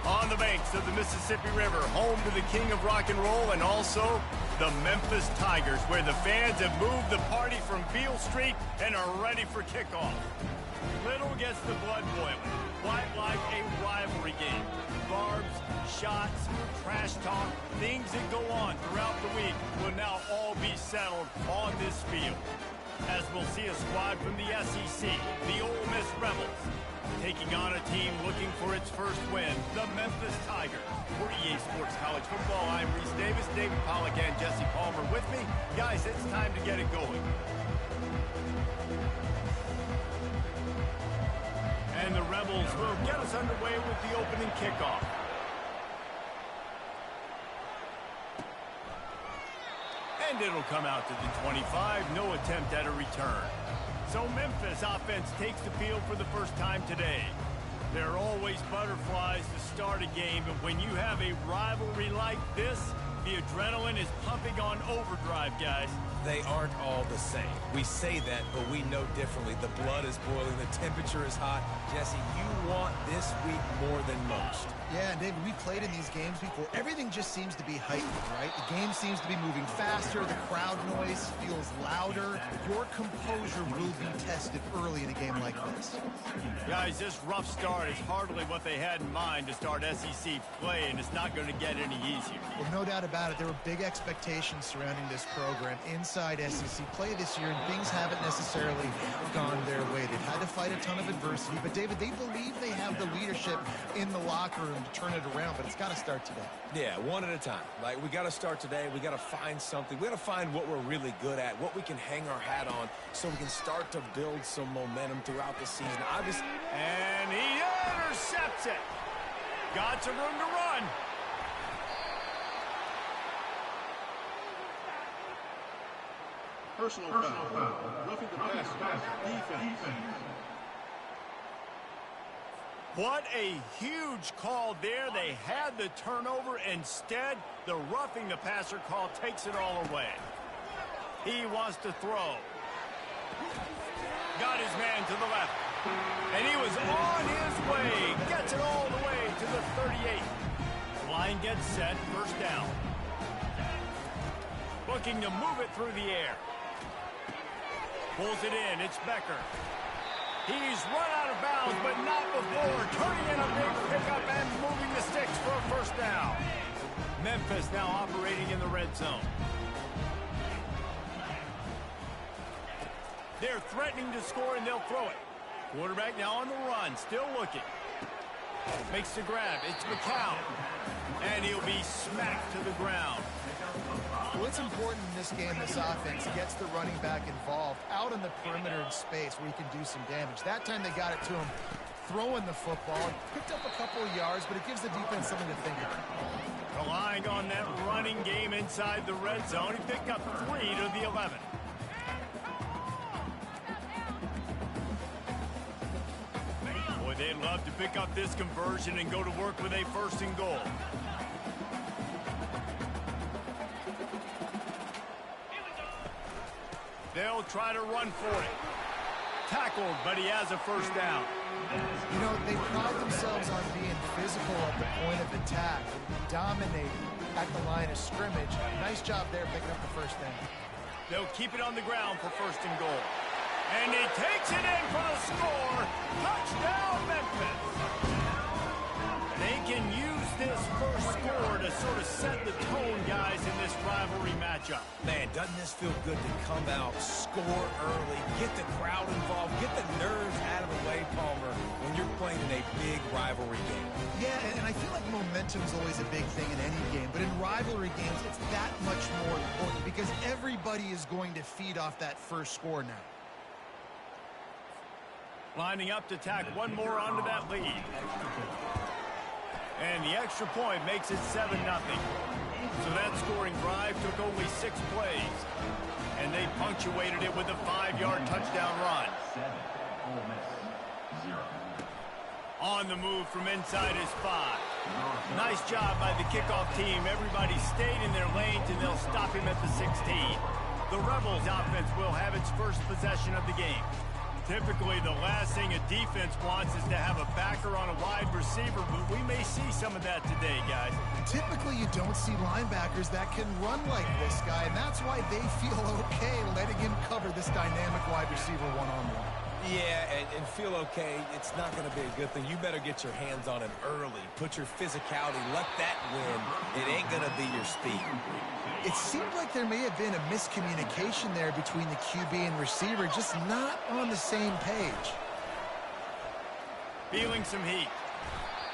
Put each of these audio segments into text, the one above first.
On the banks of the Mississippi River, home to the king of rock and roll and also the Memphis Tigers, where the fans have moved the party from Beale Street and are ready for kickoff. Little gets the blood boiling, quite like a rivalry game. Barbs, shots, trash talk, things that go on throughout the week will now all be settled on this field. As we'll see a squad from the SEC, the Ole Miss Rebels, taking on a team looking for its first win, the Memphis Tigers. For EA Sports College Football, I'm Reese Davis, David Pollack, and Jesse Palmer with me. Guys, it's time to get it going. And the Rebels will get us underway with the opening kickoff. And it'll come out to the 25, no attempt at a return. So Memphis offense takes the field for the first time today. There are always butterflies to start a game, but when you have a rivalry like this, the adrenaline is pumping on overdrive, guys. They aren't all the same. We say that, but we know differently. The blood is boiling, the temperature is hot. Jesse, you want this week more than most. Yeah, and David, we played in these games before. Everything just seems to be heightened, right? The game seems to be moving faster. The crowd noise feels louder. Your composure will be tested early in a game like this. Guys, this rough start is hardly what they had in mind to start SEC play, and it's not going to get any easier. Well, no doubt about it. There were big expectations surrounding this program inside SEC play this year, and things haven't necessarily gone their way. They've had to fight a ton of adversity, but David, they believe they have the leadership in the locker room to turn it around, but it's got to start today. Yeah, one at a time. Like, we got to start today. We got to find something. We got to find what we're really good at, what we can hang our hat on, so we can start to build some momentum throughout the season. Obviously, and he intercepts it. Got some room to run. Personal foul. Roughing the passer. Defense. What a huge call there. They had the turnover. Instead, the roughing the passer call takes it all away. He wants to throw. Got his man to the left. And he was on his way. Gets it all the way to the 38. Line gets set. First down. Looking to move it through the air. Pulls it in. It's Becker. He's run out of bounds, but not before turning in a big pickup and moving the sticks for a first down. Memphis now operating in the red zone. They're threatening to score, and they'll throw it. Quarterback now on the run, still looking. Makes the grab. It's McCown. And he'll be smacked to the ground. Well, it's important in this game, this offense gets the running back involved out on the perimeter in space where he can do some damage. That time they got it to him throwing the football. Picked up a couple of yards, but it gives the defense something to think about. Relying on that running game inside the red zone. He picked up 3 to the 11. Boy, they'd love to pick up this conversion and go to work with a 1st and goal. They'll try to run for it. Tackled, but he has a first down. You know, they pride themselves on being physical at the point of attack, dominating at the line of scrimmage. Nice job there picking up the first down. They'll keep it on the ground for 1st and goal. And he takes it in for the score. Touchdown, Memphis. They can use this first score to sort of set the tone, guys, in this rivalry matchup. man, doesn't this feel good to come out, score early, get the crowd involved, get the nerves out of the way, Palmer, when you're playing in a big rivalry game? Yeah, and I feel like momentum's always a big thing in any game, but in rivalry games, it's that much more important because everybody is going to feed off that first score now. Lining up to tack one more onto that lead. And the extra point makes it 7-0. So that scoring drive took only 6 plays. And they punctuated it with a 5-yard touchdown run. On the move from inside his 5. Nice job by the kickoff team. Everybody stayed in their lanes, and they'll stop him at the 16. The Rebels offense will have its first possession of the game. Typically, the last thing a defense wants is to have a backer on a wide receiver, but we may see some of that today, guys. Typically, you don't see linebackers that can run like this guy, and that's why they feel okay letting him cover this dynamic wide receiver one-on-one. Yeah, and feel okay, it's not going to be a good thing. You better get your hands on it early. Put your physicality, let that win. It ain't going to be your speed. It seemed like there may have been a miscommunication there between the QB and receiver, just not on the same page. Feeling some heat.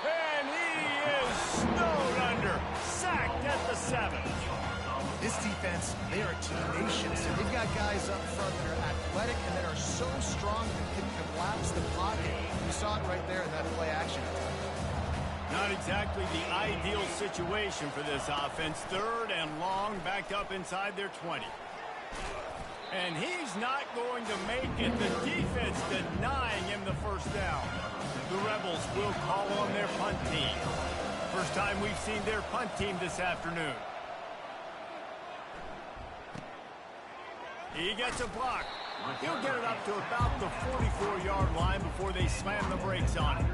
And he is snowed under. Sacked at the 7. This defense, they are tenacious, and they've got guys up front that are athletic and that are so strong that can collapse the pocket. You saw it right there in that play action. Not exactly the ideal situation for this offense. 3rd and long, back up inside their 20. And he's not going to make it. The defense denying him the first down. The Rebels will call on their punt team. First time we've seen their punt team this afternoon. He gets a block. He'll get it up to about the 44-yard line before they slam the brakes on it.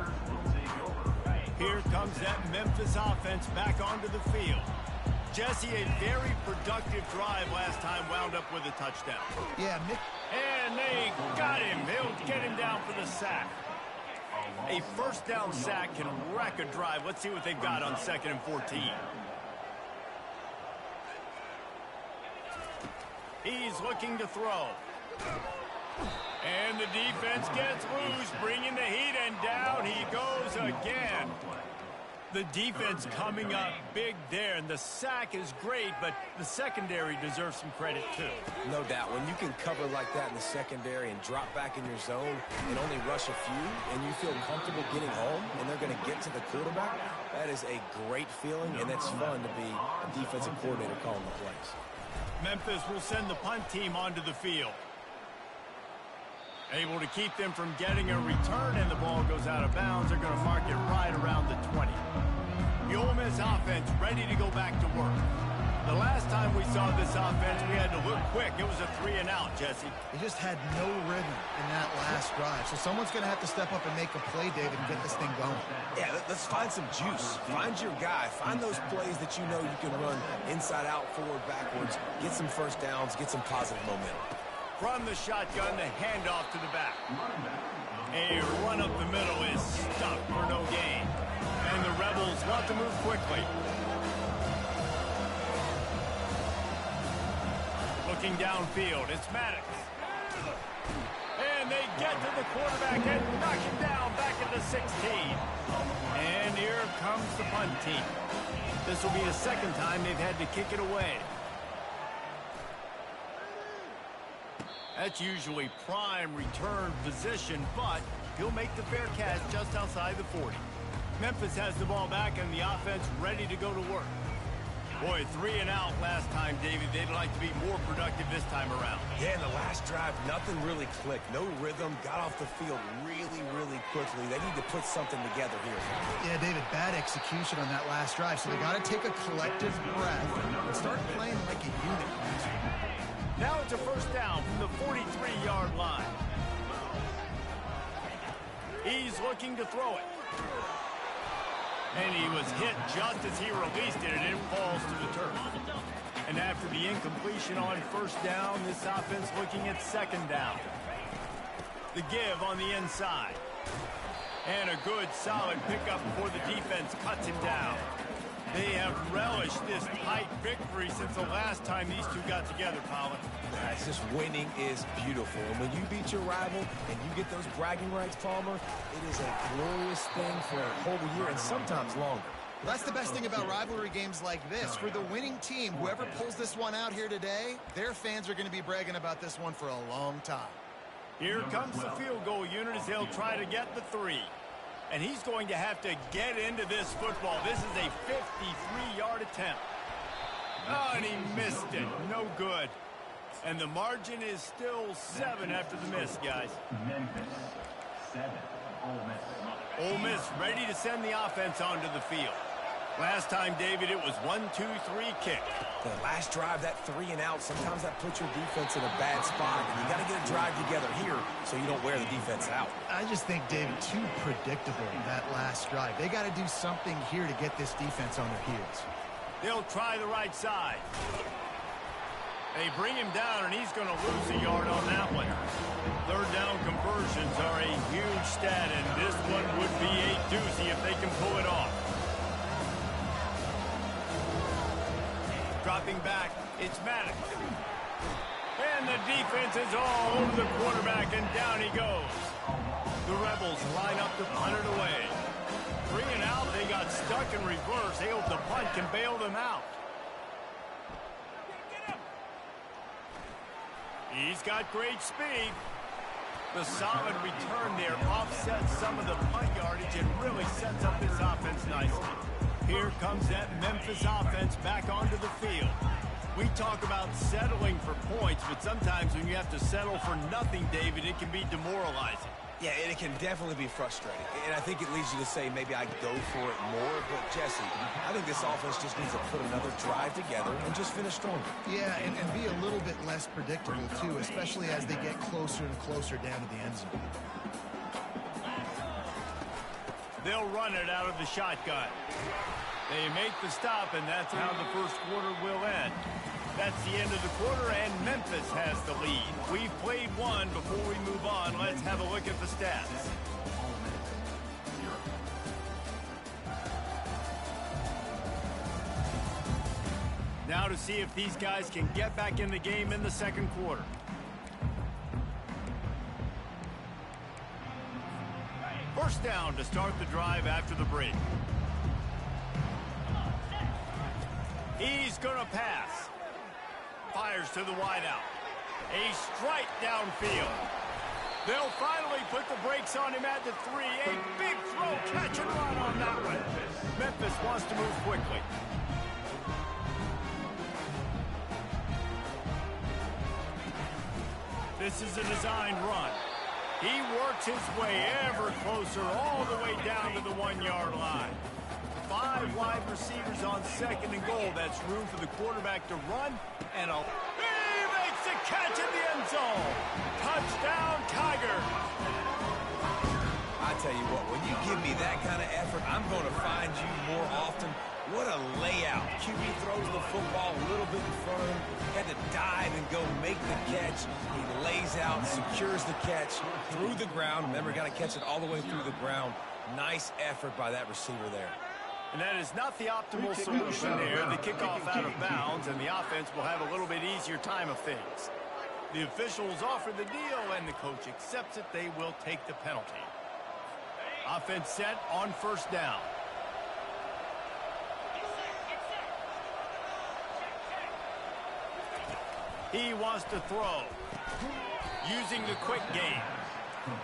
Here comes that Memphis offense back onto the field. Jesse, a very productive drive last time, wound up with a touchdown. Yeah, and they got him. They'll get him down for the sack. A first down sack can wreck a drive. Let's see what they've got on 2nd and 14. He's looking to throw. And the defense gets loose, bringing the heat, and down he goes again. The defense coming up big there, and the sack is great, but the secondary deserves some credit too. No doubt. When you can cover like that in the secondary and drop back in your zone and only rush a few, and you feel comfortable getting home, and they're going to get to the quarterback, that is a great feeling, and it's fun to be a defensive coordinator calling the plays. Memphis will send the punt team onto the field. Able to keep them from getting a return, and the ball goes out of bounds. They're going to mark it right around the 20. The Ole Miss offense ready to go back to work. The last time we saw this offense, we had to look quick. It was a 3-and-out, Jesse. They just had no rhythm in that last drive. So someone's going to have to step up and make a play, David, and get this thing going. Yeah, let's find some juice. Find your guy. Find those plays that you know you can run inside out, forward, backwards. Get some first downs. Get some positive momentum. From the shotgun, the handoff to the back. A run up the middle is stuck for no gain. And the Rebels want to move quickly. Looking downfield, it's Maddox. And they get to the quarterback and knock him down back at the 16. And here comes the punt team. This will be the 2nd time they've had to kick it away. That's usually prime return position, but he'll make the fair catch just outside the 40. Memphis has the ball back and the offense ready to go to work. Boy, 3-and-out last time, David. They'd like to be more productive this time around. Yeah, in the last drive, nothing really clicked. No rhythm. Got off the field really, really quickly. They need to put something together here. Yeah, David, bad execution on that last drive. So they got to take a collective breath and start playing like a unit. Now it's a first down from the 43-yard line. He's looking to throw it. And he was hit just as he released it, and it falls to the turf. And after the incompletion on first down, this offense looking at 2nd down. The give on the inside. And a good, solid pickup before the defense cuts him down. They have relished this tight victory since the last time these two got together, Colin. It's just winning is beautiful. And when you beat your rival and you get those bragging rights, Palmer, it is a glorious thing for a whole year and sometimes longer. That's the best thing about rivalry games like this. For the winning team, whoever pulls this one out here today, their fans are going to be bragging about this one for a long time. Here comes the field goal unit as they'll try to get the 3. And he's going to have to get into this football. This is a 53-yard attempt. Oh, and he missed it. No good. And the margin is still 7 after the miss, guys. Memphis, 7. Ole Miss. Ole Miss ready to send the offense onto the field. Last time, David, it was 1-2-3 kick. The last drive, that 3 and out, sometimes that puts your defense in a bad spot. And you got to get a drive together here so you don't wear the defense out. I just think, David, too predictable that last drive. They got to do something here to get this defense on their heels. They'll try the right side. They bring him down, and he's going to lose a yard on that one. Third down conversions are a huge stat, and this one would be a doozy if they can pull it off. Dropping back, it's Maddox. And the defense is all over the quarterback, and down he goes. The Rebels line up to punt it away. 3 and out, they got stuck in reverse. They hope the punt can bail them out. He's got great speed. The solid return there offsets some of the punt yardage and really sets up this offense nicely. Here comes that Memphis offense back onto the field. We talk about settling for points, but sometimes when you have to settle for nothing, David, it can be demoralizing. Yeah, and it can definitely be frustrating. And I think it leads you to say maybe I go for it more. But, Jesse, I think this offense just needs to put another drive together and just finish stronger. Yeah, and be a little bit less predictable, too, especially as they get closer and closer down to the end zone. They'll run it out of the shotgun. They make the stop, and that's how the first quarter will end. That's the end of the quarter, and Memphis has the lead. We've played one. Before we move on, let's have a look at the stats. Now to see if these guys can get back in the game in the second quarter. First down to start the drive after the break. He's going to pass. Fires to the wideout. A strike downfield. They'll finally put the brakes on him at the 3. A big throw, catch and run on that one. Memphis wants to move quickly. This is a designed run. He works his way ever closer all the way down to the 1-yard line. 5 wide receivers on second and goal. That's room for the quarterback to run. And he makes the catch in the end zone. Touchdown, Tigers. I tell you what, when you give me that kind of effort, I'm going to find you more often. What a layout. QB throws the football a little bit in front of him. Had to dive and go make the catch. He lays out, secures the catch through the ground. Remember, got to catch it all the way through the ground. Nice effort by that receiver there. And that is not the optimal solution there. The kickoff out of bounds, and the offense will have a little bit easier time of things. The officials offer the deal, and the coach accepts it. They will take the penalty. Offense set on first down. He wants to throw. Using the quick game.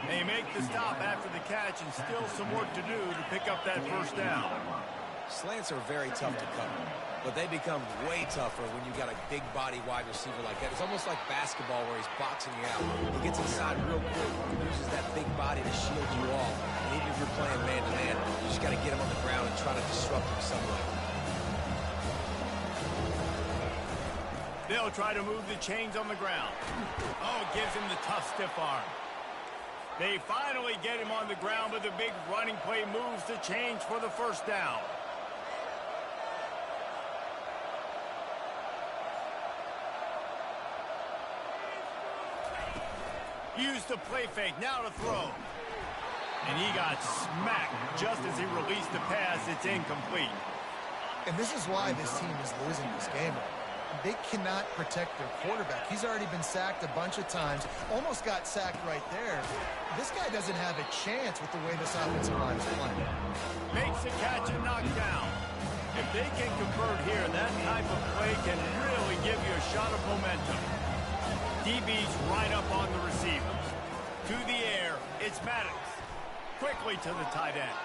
They make the stop after the catch, and still some work to do to pick up that first down. Slants are very tough to cover, but they become way tougher when you've got a big body wide receiver like that. It's almost like basketball where he's boxing you out. He gets inside real quick, uses that big body to shield you off. And even if you're playing man-to-man, you just got to get him on the ground and try to disrupt him some way. They'll try to move the chains on the ground. Oh, gives him the tough stiff arm. They finally get him on the ground, but the big running play moves the chains for the first down. Used the play fake, now to throw. And he got smacked just as he released the pass. It's incomplete. And this is why this team is losing this game. They cannot protect their quarterback. He's already been sacked a bunch of times. Almost got sacked right there. This guy doesn't have a chance with the way this offensive line is playing. Makes the catch and knocked down. If they can convert here, that type of play can really give you a shot of momentum. DB's right up on the receivers. To the air, it's Maddox. Quickly to the tight end.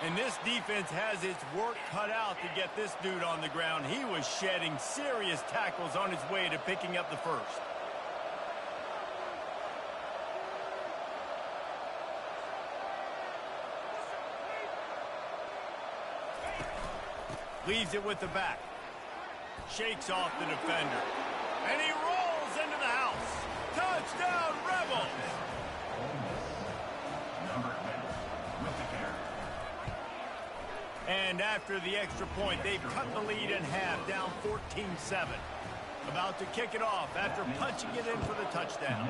And this defense has its work cut out to get this dude on the ground. He was shedding serious tackles on his way to picking up the first. Leaves it with the back. Shakes off the defender. And he rolls into the house. Touchdown, Rebels! And after the extra point, they've cut the lead in half, down 14-7. About to kick it off after punching it in for the touchdown.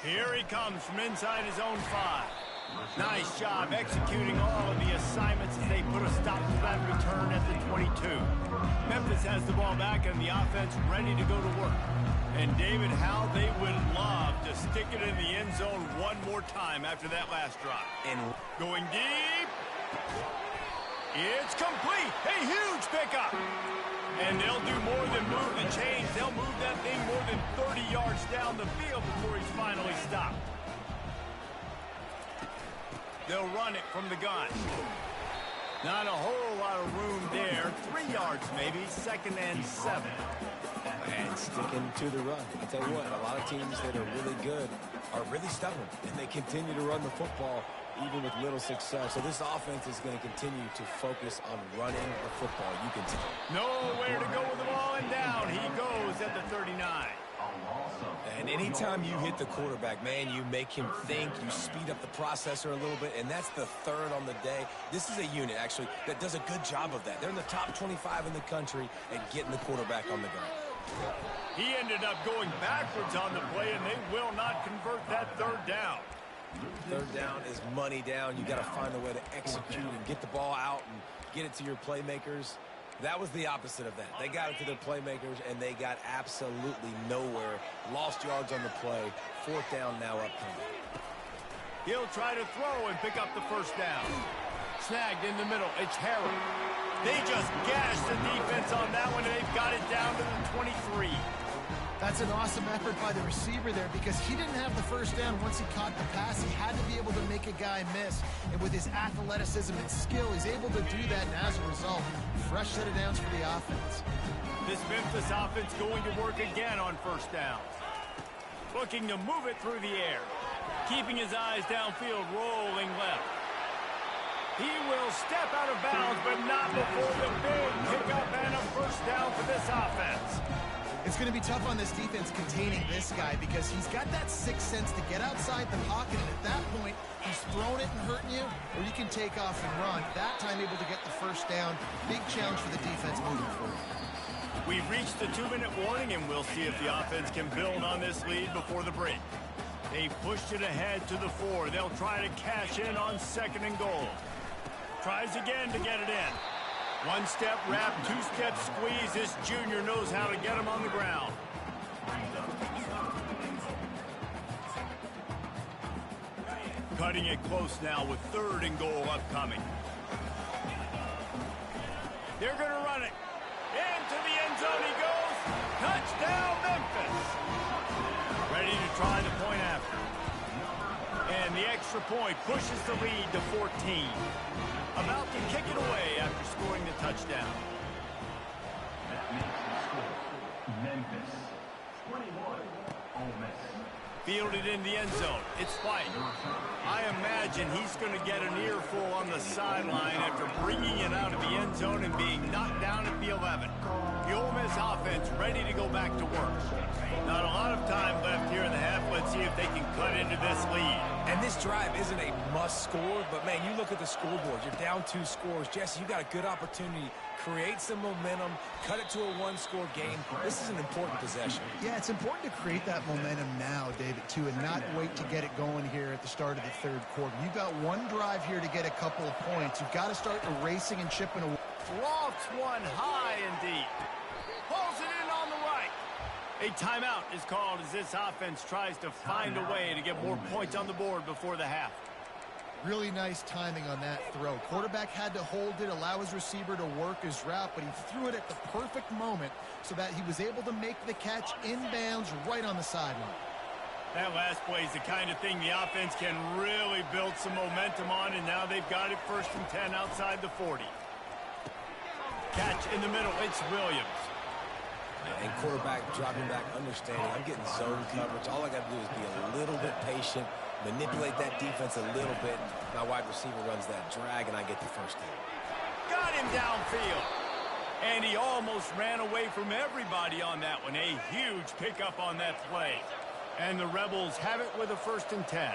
Here he comes from inside his own 5. Nice job executing all of the assignments as they put a stop to that return at the 22. Memphis has the ball back and the offense ready to go to work. And David, how they would love to stick it in the end zone one more time after that last drop. And going deep. It's complete. A huge pickup. And they'll do more than move the chains. They'll move that thing more than 30 yards down the field before he's finally stopped. They'll run it from the gun. Not a whole lot of room there. 3 yards maybe, 2nd and 7. And sticking to the run. I tell you what, a lot of teams that are really good are really stubborn, and they continue to run the football even with little success. So this offense is going to continue to focus on running the football. You can tell. Nowhere to go with the ball, and down he goes at the 39. And anytime you hit the quarterback, man, you make him think, you speed up the processor a little bit, and that's the 3rd on the day. This is a unit, actually, that does a good job of that. They're in the top 25 in the country and getting the quarterback on the ground. He ended up going backwards on the play, and they will not convert that 3rd down. 3rd down is money down. You got to find a way to execute and get the ball out and get it to your playmakers. That was the opposite of that. They got it to their playmakers, and they got absolutely nowhere. Lost yards on the play. 4th down now upcoming. He'll try to throw and pick up the 1st down. Snagged in the middle. It's Harry. They just gashed the defense on that one, and they've got it down to the 23. That's an awesome effort by the receiver there because he didn't have the 1st down once he caught the pass. He had to be able to make a guy miss. And with his athleticism and skill, he's able to do that. And as a result, fresh set of downs for the offense. This Memphis offense going to work again on 1st down. Looking to move it through the air. Keeping his eyes downfield, rolling left. He will step out of bounds, but not before the big pickup and a 1st down for this offense. It's going to be tough on this defense containing this guy because he's got that 6th sense to get outside the pocket, and at that point, he's throwing it and hurting you, or you can take off and run. That time able to get the 1st down. Big challenge for the defense moving forward. We've reached the 2-minute warning, and we'll see if the offense can build on this lead before the break. They pushed it ahead to the 4. They'll try to cash in on 2nd and goal. Tries again to get it in. 1-step wrap, 2-step squeeze. This junior knows how to get him on the ground. Cutting it close now with 3rd and goal upcoming. They're going to run it. Into the end zone he goes. Touchdown, Memphis. Ready to try the point after. And the extra point pushes the lead to 14. About to kick it away after scoring the touchdown. That makes the score Memphis 21, Ole Miss. Fielded in the end zone. It's White. I imagine he's going to get an earful on the sideline after bringing it out of the end zone and being knocked down at the 11. The Ole Miss offense ready to go back to work. Not a lot of time left here in the half. Let's see if they can cut into this lead. And this drive isn't a must score, but man, you look at the scoreboard. You're down 2 scores. Jesse, you got a good opportunity. Create some momentum. Cut it to a 1-score game. This is an important possession. Yeah, it's important to create that momentum now, David, too, and not wait to get it going here at the start of the 3rd quarter. You've got one drive here to get a couple of points. You've got to start erasing and chipping away. Lofts one high and deep. Pulls it in on the right. A timeout is called as this offense tries to find a way to get more points on the board before the half. Really nice timing on that throw. Quarterback had to hold it, allow his receiver to work his route, but he threw it at the perfect moment so that he was able to make the catch inbounds right on the sideline. That last play is the kind of thing the offense can really build some momentum on, and now they've got it 1st and 10 outside the 40. Catch in the middle, it's Williams. And quarterback dropping back, understanding I'm getting zone coverage. All I got to do is be a little bit patient, manipulate that defense a little bit. My wide receiver runs that drag, and I get the first down. Got him downfield. And he almost ran away from everybody on that one. A huge pickup on that play. And the Rebels have it with a 1st and 10.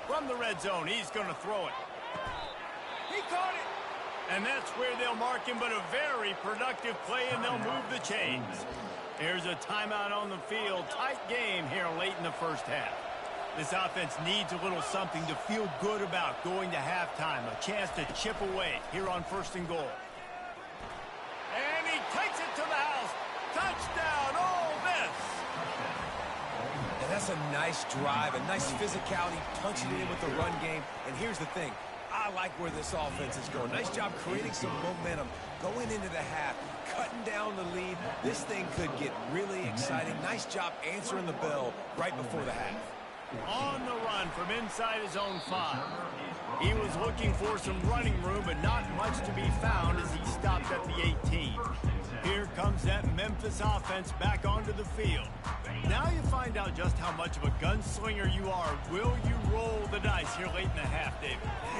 From the red zone, he's going to throw it. He caught it. And that's where they'll mark him, but a very productive play, and they'll move the chains. There's a timeout on the field. Tight game here late in the first half. This offense needs a little something to feel good about going to halftime. A chance to chip away here on 1st and goal. And he takes it to the house. Touchdown, Ole Miss. And that's a nice drive, a nice physicality, punching it in with the run game. And here's the thing. I like where this offense is going. Nice job creating some momentum, going into the half, cutting down the lead. This thing could get really exciting. Nice job answering the bell right before the half. On the run from inside his own 5. He was looking for some running room, but not much to be found as he stopped at the 18. Here comes that Memphis offense back onto the field. Now you find out just how much of a gunslinger you are. Will you roll the dice here late in the half, David?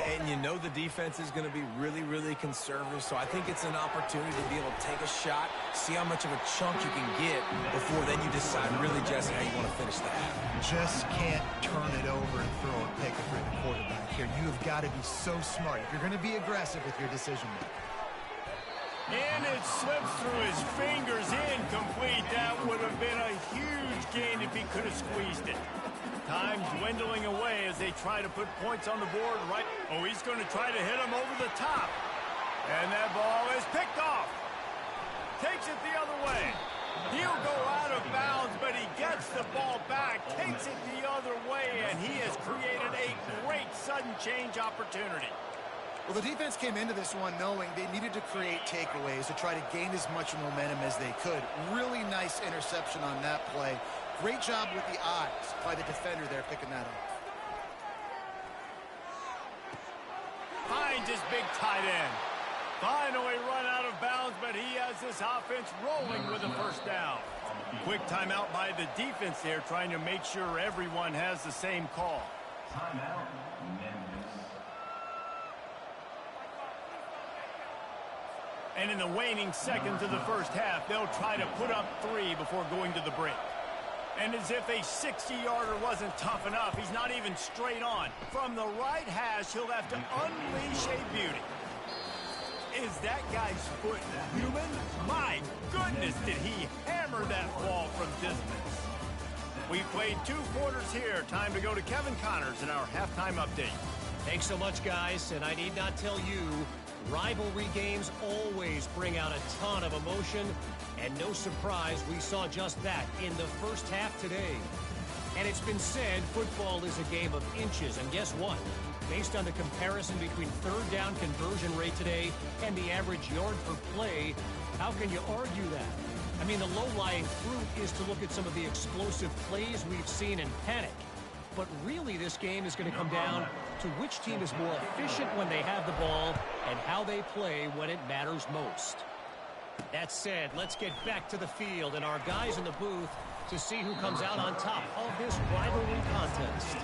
And you know the defense is going to be really, really conservative, so I think it's an opportunity to be able to take a shot, see how much of a chunk you can get before then you decide really just how you want to finish the half. Just can't turn it over and throw a pick if you're the quarterback here. You have got to be so smart if you're going to be aggressive with your decision making. And it slips through his fingers, incomplete. That would have been a huge gain if he could have squeezed it. Time dwindling away as they try to put points on the board right. Oh, he's going to try to hit him over the top. And that ball is picked off. Takes it the other way. He'll go out of bounds, but he gets the ball back, takes it the other way, and he has created a great sudden change opportunity. Well, the defense came into this one knowing they needed to create takeaways to try to gain as much momentum as they could. Really nice interception on that play. Great job with the eyes by the defender there picking that up. Finds his big tight end. Finally run out of bounds, but he has this offense rolling with a 1st down. Quick timeout by the defense there, trying to make sure everyone has the same call. Timeout, Memphis. And in the waning seconds of the first half, they'll try to put up 3 before going to the break. And as if a 60-yarder wasn't tough enough, he's not even straight on. From the right hash, he'll have to unleash a beauty. Is that guy's foot human? My goodness, did he hammer that ball from distance. We played 2 quarters here. Time to go to Kevin Connors in our halftime update. Thanks so much, guys, and I need not tell you, rivalry games always bring out a ton of emotion, and no surprise we saw just that in the first half today. And it's been said football is a game of inches, and guess what? Based on the comparison between 3rd down conversion rate today and the average yard per play, how can you argue that? I mean, the low-lying fruit is to look at some of the explosive plays we've seen in panic. But really, this game is going to come down to which team is more efficient when they have the ball and how they play when it matters most. That said, let's get back to the field and our guys in the booth to see who comes out on top of this rivalry contest.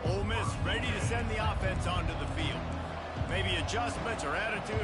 Ole Miss ready to send the offense onto the field. Maybe adjustments or attitude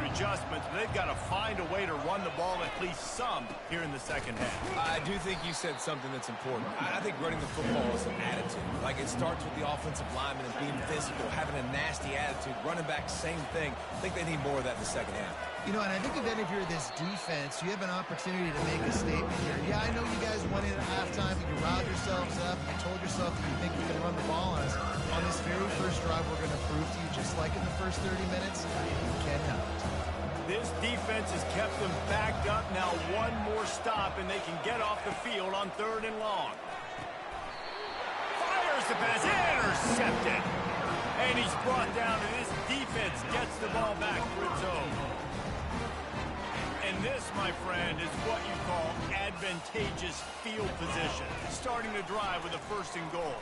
adjustments, but they've got to find a way to run the ball at least some here in the second half. I do think you said something that's important. I think running the football is an attitude. Like, it starts with the offensive lineman and being physical, having a nasty attitude. Running back, same thing. I think they need more of that in the second half. You know, and I think then if you're this defense, you have an opportunity to make a statement here. Yeah, I know you guys went in at halftime, but you riled yourselves up. You told yourself that you think you can run the ball on us. On this very first drive, we're going to prove to you, just like in the first 30 minutes, you cannot. This defense has kept them backed up. Now one more stop, and they can get off the field on 3rd and long. Fires the pass, intercepted. And he's brought down, and this defense gets the ball back for its own. And this, my friend, is what you call advantageous field position. Starting to drive with a 1st and goal.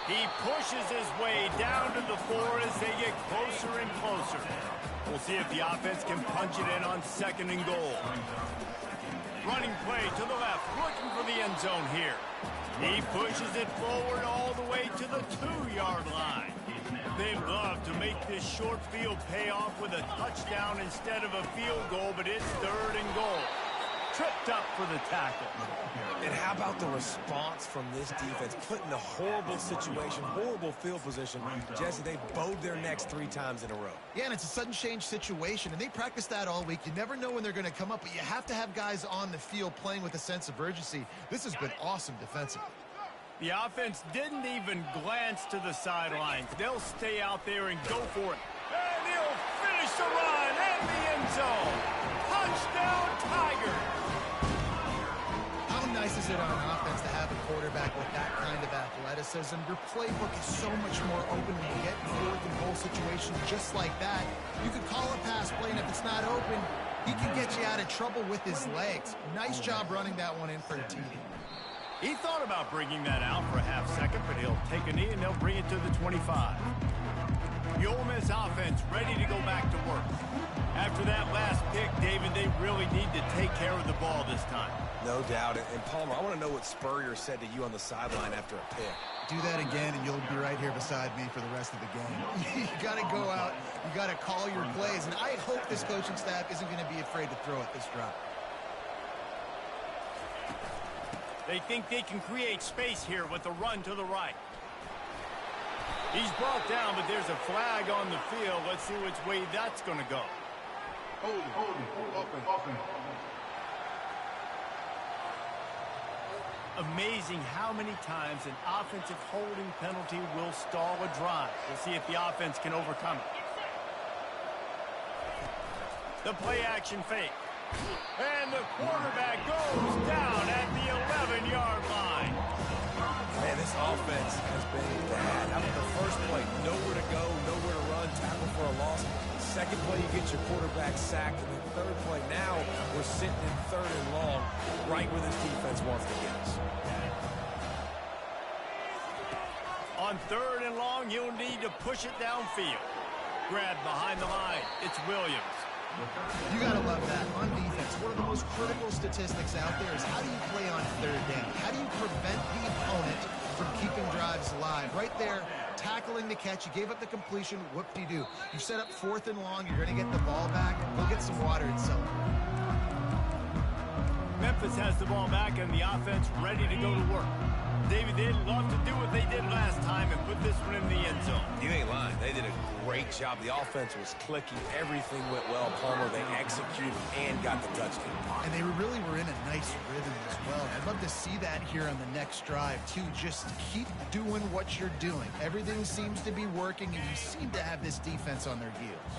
He pushes his way down to the 4 as they get closer and closer. We'll see if the offense can punch it in on 2nd and goal. Running play to the left, looking for the end zone here. He pushes it forward all the way to the 2-yard line. They love to make this short field pay off with a touchdown instead of a field goal, but it's 3rd and goal. Tripped up for the tackle. And how about the response from this defense? Put in a horrible situation, horrible field position. Jesse, they bowed their necks 3 times in a row. Yeah, and it's a sudden change situation, and they practice that all week. You never know when they're going to come up, but you have to have guys on the field playing with a sense of urgency. This has been awesome defensively. The offense didn't even glance to the sidelines. They'll stay out there and go for it. And he'll finish the run in the end zone. Touchdown, Tigers! How nice is it on offense to have a quarterback with that kind of athleticism? Your playbook is so much more open when you get in 4th and goal situations just like that. You could call a pass play, and if it's not open, he can get you out of trouble with his legs. Nice job running that one in for a TD. He thought about bringing that out for a half second, but he'll take a knee and they'll bring it to the 25. The Ole Miss offense ready to go back to work. After that last pick, David, they really need to take care of the ball this time. No doubt. And Palmer, I want to know what Spurrier said to you on the sideline after a pick. Do that again, and you'll be right here beside me for the rest of the game. You got to go out. You got to call your plays, and I hope this coaching staff isn't going to be afraid to throw it this drive. They think they can create space here with the run to the right. He's brought down, but there's a flag on the field. Let's see which way that's going to go. Offense. Amazing how many times an offensive holding penalty will stall a drive. We'll see if the offense can overcome it. The play action fake. And the quarterback goes down at the 11-yard line. Man, this offense has been bad. After the first play, nowhere to go, nowhere to run, tackle for a loss. Second play, you get your quarterback sacked. And the third play, now we're sitting in 3rd and long, right where this defense wants to get us. On 3rd and long, you'll need to push it downfield. Grab behind the line. It's Williams. You got to love that. On defense, one of the most critical statistics out there is how do you play on 3rd down? How do you prevent the opponent from keeping drives alive? Right there, tackling the catch. You gave up the completion. Whoop-de-doo. You set up 4th and long. You're going to get the ball back. Go get some water and celebrate. Memphis has the ball back and the offense ready to go to work. David, they'd love to do what they did last time and put this one in the end zone. You ain't lying. They did a great job. The offense was clicking. Everything went well. Palmer, they executed and got the touchdown. And they really were in a nice rhythm as well. I'd love to see that here on the next drive, too. Just keep doing what you're doing. Everything seems to be working, and you seem to have this defense on their heels.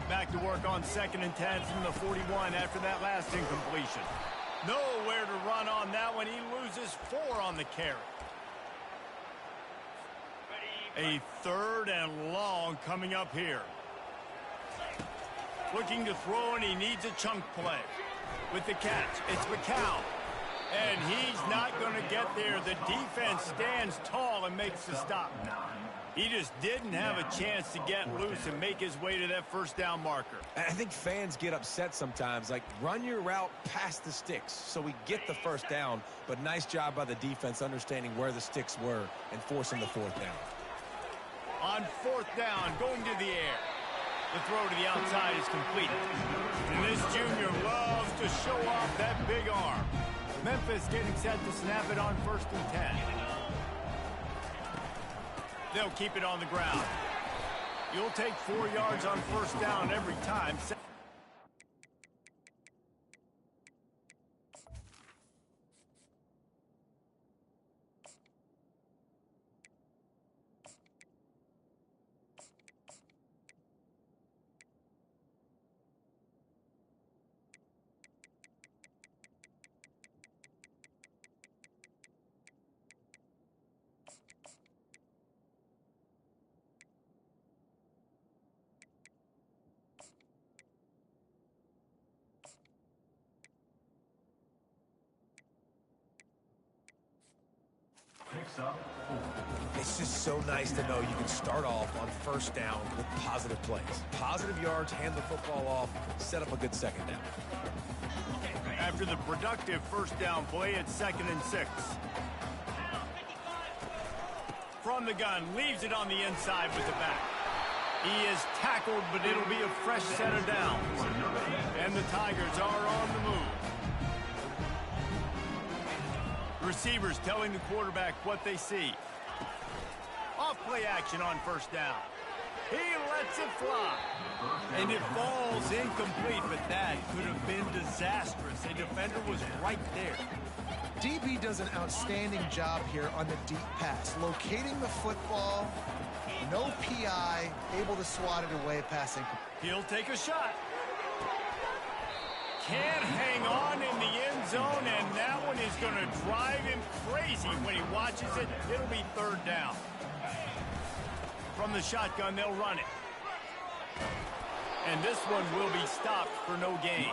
Back to work on 2nd and 10 from the 41 after that last incompletion. Nowhere to run on that one. He loses 4 on the carry. A 3rd and long coming up here. Looking to throw, and he needs a chunk play. With the catch, it's McCown. And he's not going to get there. The defense stands tall and makes the stop. He just didn't have a chance to get loose and make his way to that 1st down marker. And I think fans get upset sometimes. Like, run your route past the sticks so we get the 1st down. But nice job by the defense understanding where the sticks were and forcing the 4th down. On 4th down, going to the air. The throw to the outside is completed. And this junior loves to show off that big arm. Memphis getting set to snap it on 1st and 10. They'll keep it on the ground. You'll take 4 yards on 1st down every time. picks up 4. It's just so nice to know you can start off on first down with positive plays. Positive yards, hand the football off, set up a good second down. After the productive first down play, it's 2nd and 6. From the gun, leaves it on the inside with the back. He is tackled, but it'll be a fresh set of downs. And the Tigers are on the move. Receivers telling the quarterback what they see. Off play action on first down. He lets it fly. And it falls incomplete, but that could have been disastrous. A defender was right there. DB does an outstanding job here on the deep pass, locating the football, no PI, able to swat it away, passing. He'll take a shot. Can't hang on in the end zone, and that one is going to drive him crazy when he watches it. It'll be 3rd down. From the shotgun, they'll run it. And this one will be stopped for no gain.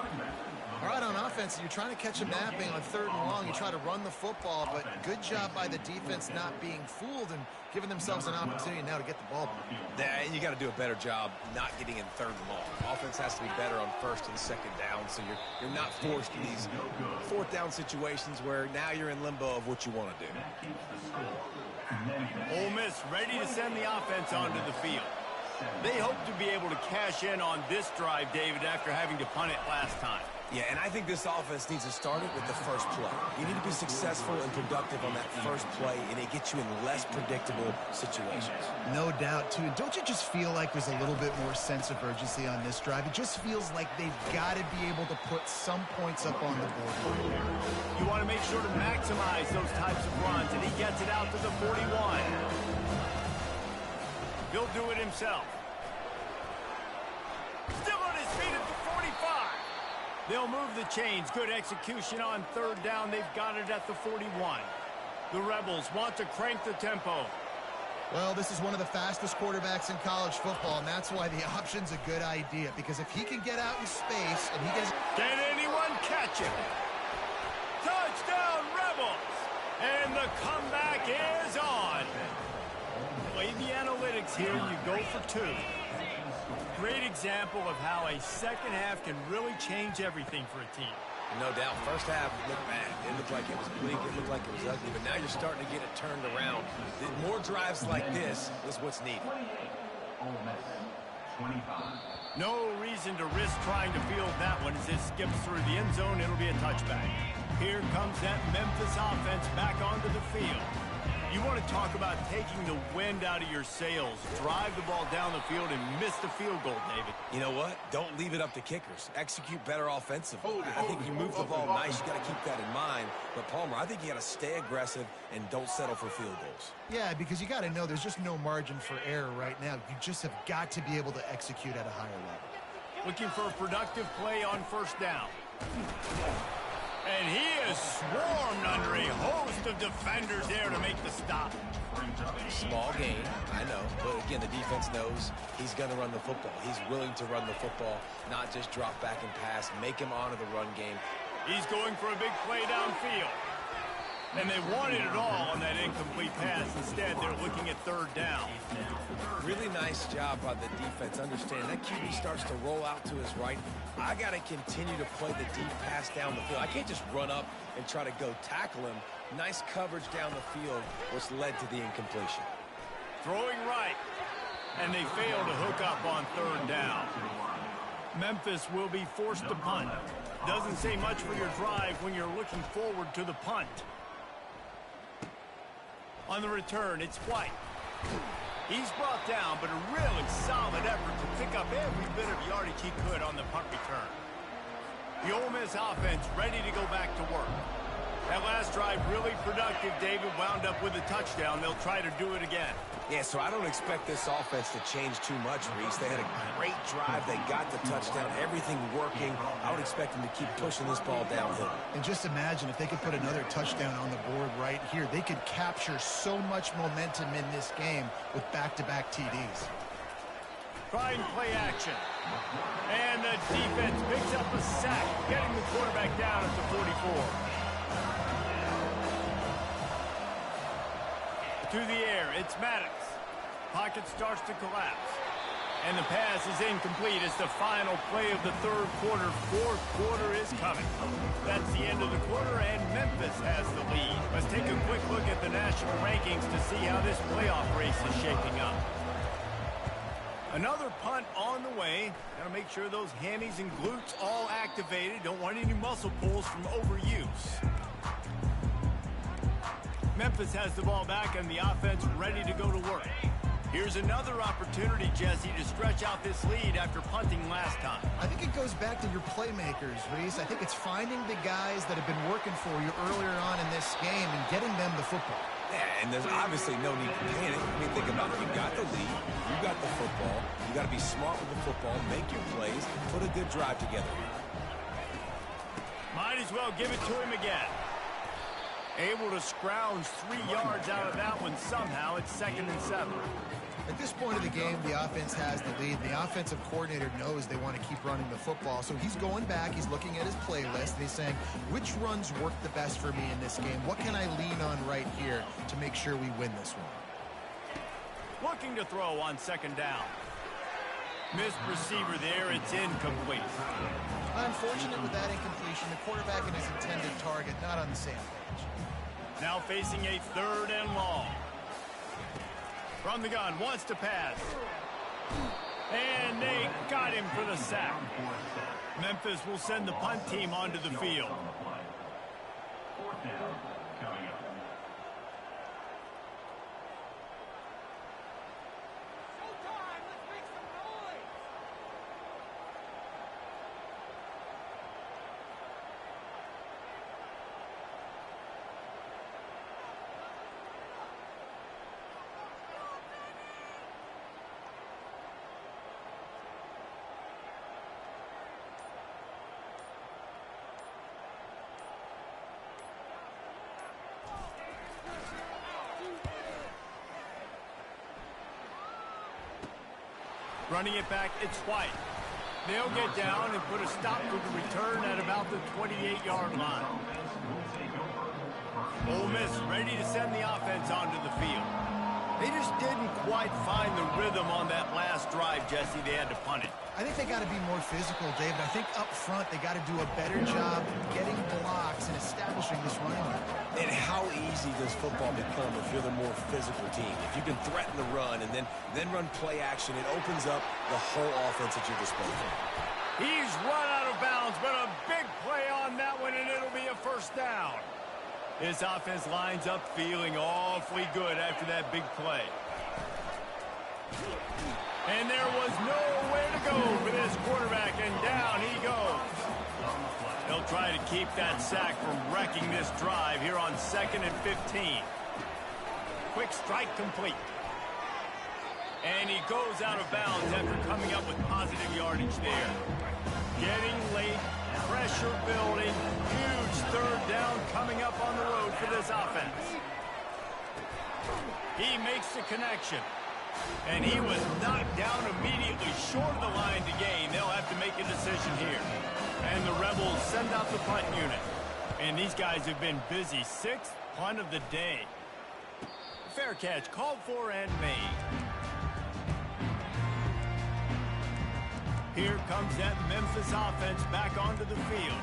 All right, on offense, you're trying to catch a mapping on 3rd and long. You try to run the football, but good job by the defense not being fooled and giving themselves an opportunity now to get the ball back. And you got to do a better job not getting in 3rd and long. Offense has to be better on 1st and 2nd down, so you're not forced in these 4th down situations where now you're in limbo of what you want to do. Ole Miss ready to send the offense onto the field. They hope to be able to cash in on this drive, David, after having to punt it last time. Yeah, and I think this offense needs to start it with the first play. You need to be successful and productive on that first play, and it gets you in less predictable situations. No doubt, too. Don't you just feel like there's a little bit more sense of urgency on this drive? It just feels like they've got to be able to put some points up on the board. You want to make sure to maximize those types of runs, and he gets it out to the 41. He'll do it himself. Still on his feet at the 45. They'll move the chains. Good execution on 3rd down. They've got it at the 41. The Rebels want to crank the tempo. Well, this is one of the fastest quarterbacks in college football, and that's why the option's a good idea, because if he can get out in space and he gets... Can anyone catch him? Touchdown, Rebels! And the comeback is on. Play the analytics here. You go for 2. Great example of how a second half can really change everything for a team. No doubt. First half, it looked bad. It looked like it was bleak. It looked like it was ugly. But now you're starting to get it turned around. More drives like this is what's needed. 28, Ole Miss, 25. No reason to risk trying to field that one as it skips through the end zone. It'll be a touchback. Here comes that Memphis offense back onto the field. You want to talk about taking the wind out of your sails. Drive the ball down the field and miss the field goal, David. You know what? Don't leave it up to kickers. Execute better offensively. I think you move the ball nice. You got to keep that in mind. But, Palmer, I think you got to stay aggressive and don't settle for field goals. Yeah, because you got to know there's just no margin for error right now. You just have got to be able to execute at a higher level. Looking for a productive play on first down. And he is swarmed under a host of defenders there to make the stop. Small gain, I know. But, again, the defense knows he's going to run the football. He's willing to run the football, not just drop back and pass, make him honor the run game. He's going for a big play downfield. And they wanted it all on that incomplete pass. Instead, they're looking at 3rd down. Really nice job by the defense. Understand that QB starts to roll out to his right. I got to continue to play the deep pass down the field. I can't just run up and try to go tackle him. Nice coverage down the field, which led to the incompletion. Throwing right. And they fail to hook up on 3rd down. Memphis will be forced to punt. Doesn't say much for your drive when you're looking forward to the punt. On the return, it's White. He's brought down, but a really solid effort to pick up every bit of yardage he could on the punt return. The Ole Miss offense ready to go back to work. That last drive really productive. David wound up with a touchdown. They'll try to do it again. Yeah, so I don't expect this offense to change too much, Reese. They had a great drive. They got the touchdown. Everything working. I would expect them to keep pushing this ball downhill. And just imagine if they could put another touchdown on the board right here. They could capture so much momentum in this game with back-to-back TDs. Trying play action. And the defense picks up a sack, getting the quarterback down at the 44. through the air. It's Maddox. Pocket starts to collapse. And the pass is incomplete. It's the final play of the third quarter. Fourth quarter is coming. That's the end of the quarter, and Memphis has the lead. Let's take a quick look at the national rankings to see how this playoff race is shaping up. Another punt on the way. Got to make sure those hammies and glutes all activated. Don't want any muscle pulls from overuse. Memphis has the ball back and the offense ready to go to work. Here's another opportunity, Jesse, to stretch out this lead after punting last time. I think it goes back to your playmakers, Reese. I think it's finding the guys that have been working for you earlier on in this game and getting them the football. Yeah, and there's obviously no need to panic. I mean, think about it. You got the lead. You got the football. You got to be smart with the football, make your plays, put a good drive together. Might as well give it to him again. Able to scrounge 3 yards out of that one somehow. It's 2nd and 7. At this point of the game, the offense has the lead. The offensive coordinator knows they want to keep running the football. So he's going back. He's looking at his playlist. And he's saying, which runs work the best for me in this game? What can I lean on right here to make sure we win this one? Looking to throw on 2nd down. Missed receiver there. It's incomplete. Unfortunate with that incompletion. The quarterback and his intended target not on the same page. Now facing a 3rd and long. From the gun, wants to pass. And they got him for the sack. Memphis will send the punt team onto the field. 4th down coming up. Running it back, it's White. They'll get down and put a stop to the return at about the 28-yard line. Ole Miss ready to send the offense onto the field. They just didn't quite find the rhythm on that last drive, Jesse. They had to punt it. I think they got to be more physical, David. I think up front they got to do a better job getting blocks and establishing this running game. And how easy does football become if you're the more physical team? If you can threaten the run and then run play action, it opens up the whole offense at your disposal. He's run out of bounds, but a big play on that one, and it'll be a 1st down. This offense lines up feeling awfully good after that big play. And there was nowhere to go for this quarterback, and down he goes. They'll try to keep that sack from wrecking this drive here on 2nd and 15. Quick strike complete. And he goes out of bounds after coming up with positive yardage there. Getting late, pressure building, huge 3rd down coming up on the road for this offense. He makes the connection. And he was knocked down immediately short of the line to gain. They'll have to make a decision here. And the Rebels send out the punt unit. And these guys have been busy. 6th punt of the day. Fair catch called for and made. Here comes that Memphis offense back onto the field.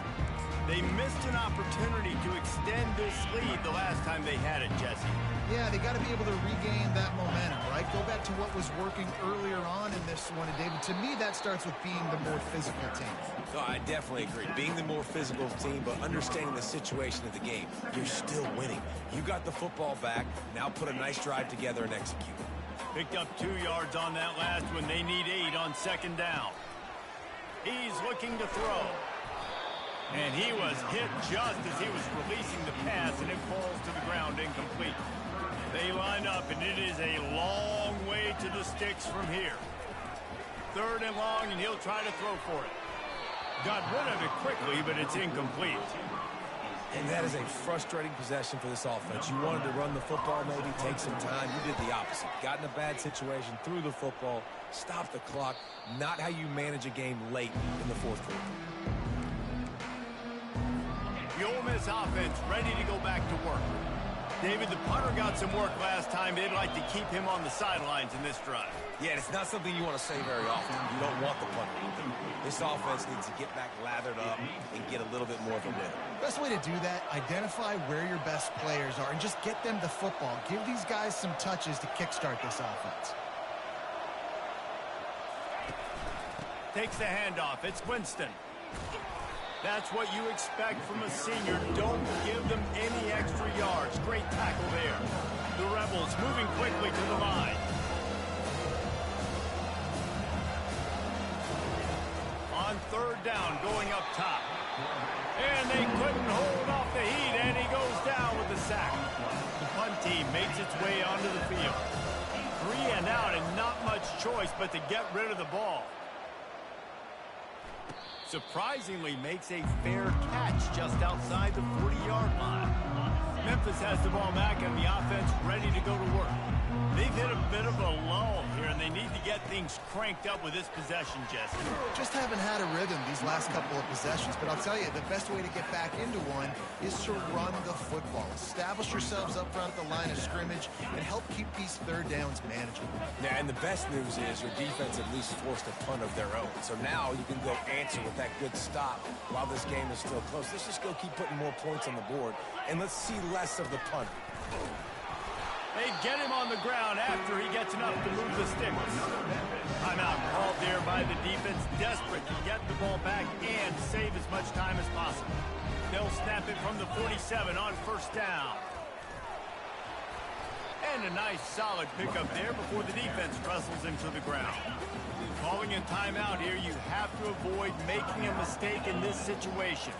They missed an opportunity to extend this lead the last time they had it, Jesse. Yeah, they got to be able to regain that momentum, right? Go back to what was working earlier on in this one, and David, to me, that starts with being the more physical team. No, I definitely agree. Being the more physical team, but understanding the situation of the game. You're still winning. You got the football back. Now put a nice drive together and execute. Picked up 2 yards on that last one. They need 8 on 2nd down. He's looking to throw. And he was hit just as he was releasing the pass, and it falls to the ground incomplete. They line up, and it is a long way to the sticks from here. 3rd and long, and he'll try to throw for it. Got rid of it quickly, but it's incomplete. And that is a frustrating possession for this offense. You wanted to run the football, maybe take some time. You did the opposite. Got in a bad situation, threw the football, stopped the clock. Not how you manage a game late in the 4th quarter. The Ole Miss offense ready to go back to work. David, the punter got some work last time. They'd like to keep him on the sidelines in this drive. Yeah, it's not something you want to say very often. You don't want the punter. This offense needs to get back lathered up and get a little bit more of a rhythm. Best way to do that, identify where your best players are and just get them the football. Give these guys some touches to kickstart this offense. Takes the handoff. It's Winston. That's what you expect from a senior. Don't give them any extra yards. Great tackle there. The Rebels moving quickly to the line. On third down, going up top. And they couldn't hold off the heat, and he goes down with the sack. The punt team makes its way onto the field. 3 and out, and not much choice but to get rid of the ball. Surprisingly makes a fair catch just outside the 40-yard line. Memphis has the ball back and the offense ready to go to work. They've hit a bit of a lull here, and they need to get things cranked up with this possession, Jesse. Just haven't had a rhythm these last couple of possessions, but I'll tell you, the best way to get back into one is to run the football. Establish yourselves up front at the line of scrimmage and help keep these third downs manageable. Yeah, and the best news is your defense at least forced a punt of their own. So now you can go answer with that good stop while this game is still close. Let's just go keep putting more points on the board, and let's see less of the punter. They get him on the ground after he gets enough to move the sticks. Timeout called there by the defense, desperate to get the ball back and save as much time as possible. They'll snap it from the 47 on first down. And a nice solid pickup there before the defense wrestles him to the ground. Calling a timeout here, you have to avoid making a mistake in this situation.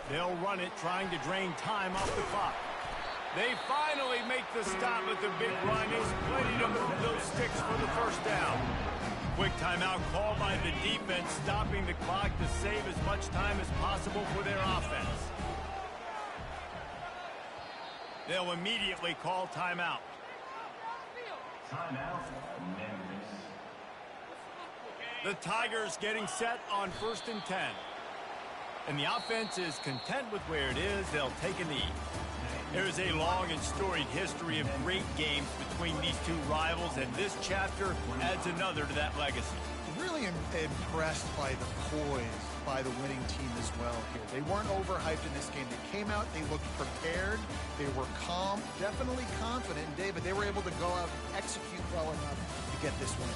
They'll run it, trying to drain time off the clock. They finally make the stop at the big run. Is plenty to move those sticks for the first down. Quick timeout called by the defense, stopping the clock to save as much time as possible for their offense. They'll immediately call timeout. Timeout, Memphis. The Tigers getting set on 1st and 10. And the offense is content with where it is. They'll take a knee. There's a long and storied history of great games between these two rivals, and this chapter adds another to that legacy. Really impressed by the poise by the winning team as well here. They weren't overhyped in this game. They came out, they looked prepared, they were calm, definitely confident. And David, they were able to go out and execute well enough to get this win.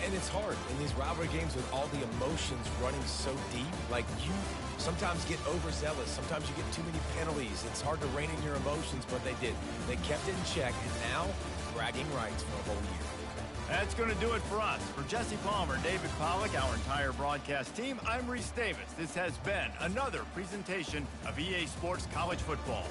And it's hard in these rivalry games with all the emotions running so deep. Like, you sometimes get overzealous. Sometimes you get too many penalties. It's hard to rein in your emotions, but they did. They kept it in check, and now bragging rights for a whole year. That's going to do it for us. For Jesse Palmer, David Pollack, our entire broadcast team, I'm Reese Davis. This has been another presentation of EA Sports College Football.